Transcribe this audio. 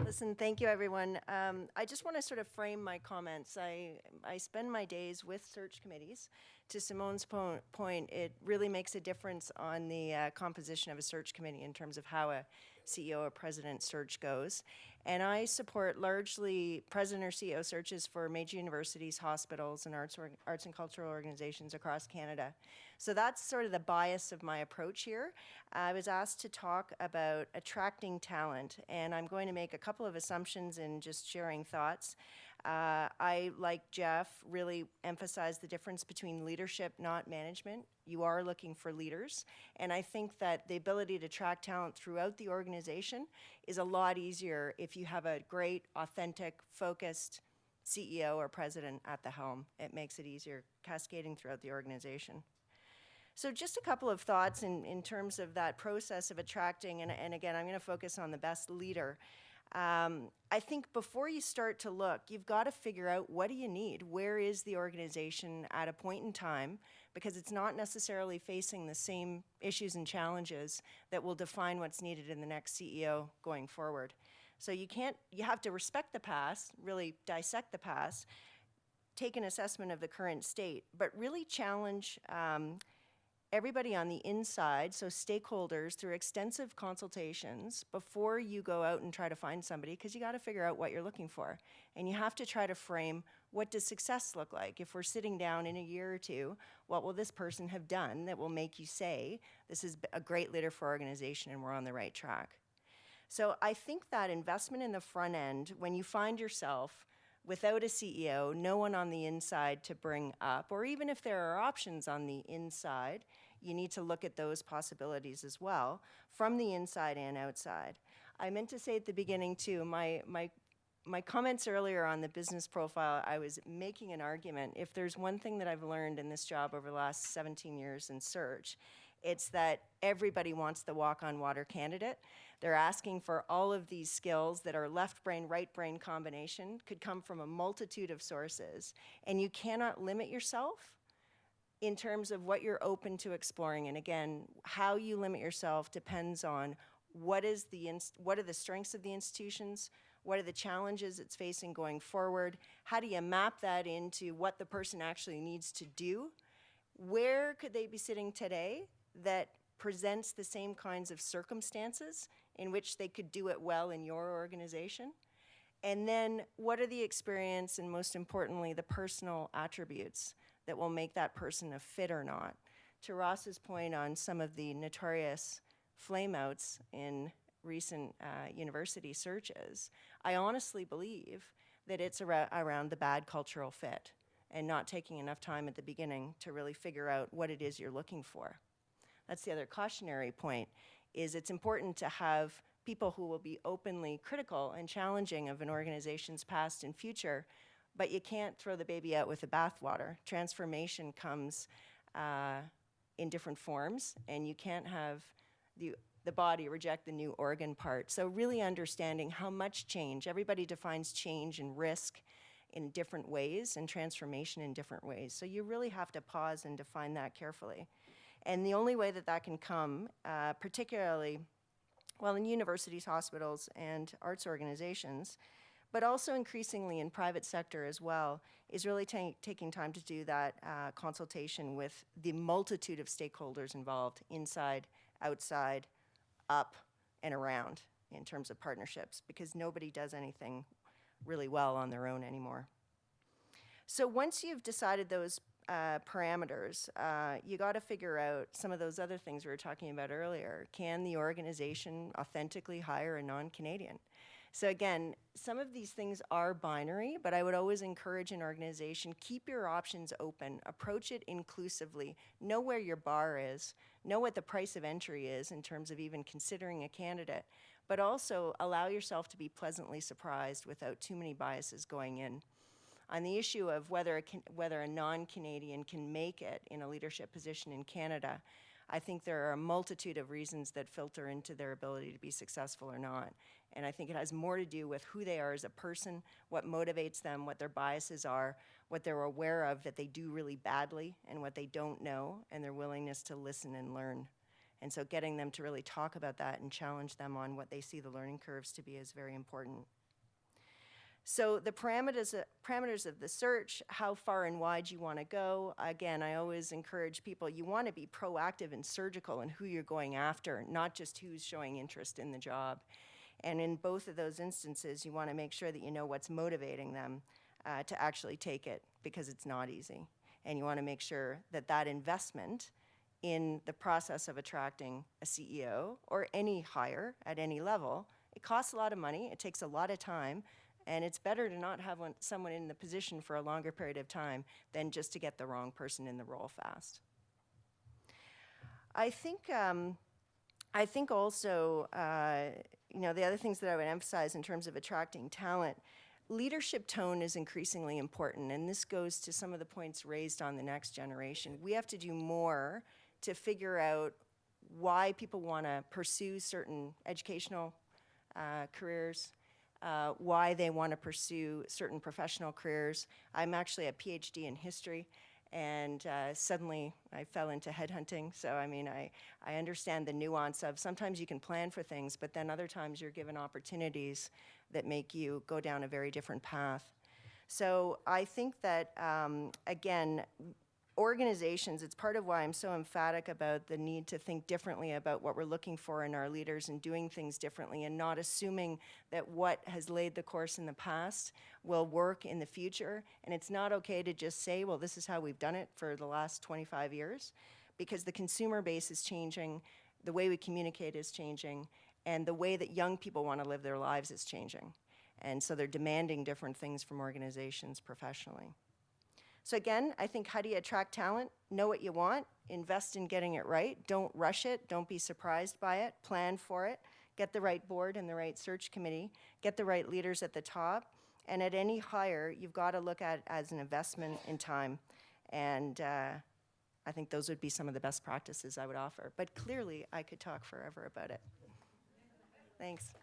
Listen, thank you, everyone. I just want to sort of frame my comments. I spend my days with search committees. To Simone's point, it really makes a difference on the composition of a search committee in terms of how a CEO or president search goes. And I support largely president or CEO searches for major universities, hospitals, and arts and cultural organizations across Canada. So that's sort of the bias of my approach here. I was asked to talk about attracting talent, and I'm going to make a couple of assumptions in just sharing thoughts. I, like Jeff, really emphasize the difference between leadership, not management. You are looking for leaders, and I think that the ability to attract talent throughout the organization is a lot easier if you have a great, authentic, focused CEO or president at the helm. It makes it easier cascading throughout the organization. So just a couple of thoughts in terms of that process of attracting, and again, I'm going to focus on the best leader. I think before you start to look, you've got to figure out, what do you need? Where is the organization at a point in time? Because it's not necessarily facing the same issues and challenges that will define what's needed in the next CEO going forward. So you have to respect the past, really dissect the past, take an assessment of the current state, but really challenge everybody on the inside, so stakeholders, through extensive consultations before you go out and try to find somebody, because you got to figure out what you're looking for. And you have to try to frame, what does success look like? If we're sitting down in a year or two, what will this person have done that will make you say, this is a great leader for our organization and we're on the right track? So I think that investment in the front end, when you find yourself without a CEO, no one on the inside to bring up, or even if there are options on the inside, you need to look at those possibilities as well, from the inside and outside. I meant to say at the beginning too, my comments earlier on the business profile, I was making an argument. If there's one thing that I've learned in this job over the last 17 years in search, it's that everybody wants the walk-on-water candidate. They're asking for all of these skills that are left brain, right brain combination, could come from a multitude of sources. And you cannot limit yourself in terms of what you're open to exploring. And again, how you limit yourself depends on what are the strengths of the institutions, what are the challenges it's facing going forward, how do you map that into what the person actually needs to do, where could they be sitting today that presents the same kinds of circumstances in which they could do it well in your organization, and then what are the experience and, most importantly, the personal attributes that will make that person a fit or not. To Ross's point on some of the notorious flameouts in recent university searches, I honestly believe that it's around the bad cultural fit and not taking enough time at the beginning to really figure out what it is you're looking for. That's the other cautionary point, is it's important to have people who will be openly critical and challenging of an organization's past and future, but you can't throw the baby out with the bathwater. Transformation comes in different forms, and you can't have the body reject the new organ part. So really understanding how much change, everybody defines change and risk in different ways and transformation in different ways. So you really have to pause and define that carefully. And the only way that that can come, particularly, well, in universities, hospitals, and arts organizations, but also increasingly in private sector as well, is really taking time to do that consultation with the multitude of stakeholders involved, inside, outside, up, and around, in terms of partnerships, because nobody does anything really well on their own anymore. So once you've decided those parameters, you got to figure out some of those other things we were talking about earlier. Can the organization authentically hire a non-Canadian? So again, some of these things are binary, but I would always encourage an organization, keep your options open, approach it inclusively, know where your bar is, know what the price of entry is in terms of even considering a candidate, but also allow yourself to be pleasantly surprised without too many biases going in. On the issue of whether a non-Canadian can make it in a leadership position in Canada, I think there are a multitude of reasons that filter into their ability to be successful or not. And I think it has more to do with who they are as a person, what motivates them, what their biases are, what they're aware of that they do really badly, and what they don't know, and their willingness to listen and learn. And so getting them to really talk about that and challenge them on what they see the learning curves to be is very important. So the parameters of the search, how far and wide you want to go. Again, I always encourage people, you want to be proactive and surgical in who you're going after, not just who's showing interest in the job. And in both of those instances, you want to make sure that you know what's motivating them to actually take it, because it's not easy. And you want to make sure that that investment in the process of attracting a CEO or any hire at any level, it costs a lot of money, it takes a lot of time, and it's better to not have someone in the position for a longer period of time than just to get the wrong person in the role fast. I think also, you know, the other things that I would emphasize in terms of attracting talent, leadership tone is increasingly important, and this goes to some of the points raised on the next generation. We have to do more to figure out why people want to pursue certain educational careers, why they want to pursue certain professional careers. I'm actually a PhD in history, and suddenly I fell into headhunting. So I mean, I understand the nuance of sometimes you can plan for things, but then other times you're given opportunities that make you go down a very different path. So I think that, again, organizations, it's part of why I'm so emphatic about the need to think differently about what we're looking for in our leaders and doing things differently, and not assuming that what has laid the course in the past will work in the future. And it's not okay to just say, well, this is how we've done it for the last 25 years, because the consumer base is changing, the way we communicate is changing, and the way that young people want to live their lives is changing. And so they're demanding different things from organizations professionally. So again, I think, how do you attract talent? Know what you want, invest in getting it right, don't rush it, don't be surprised by it, plan for it, get the right board and the right search committee, get the right leaders at the top, and at any hire, you've got to look at it as an investment in time. And I think those would be some of the best practices I would offer. But clearly, I could talk forever about it. Thanks.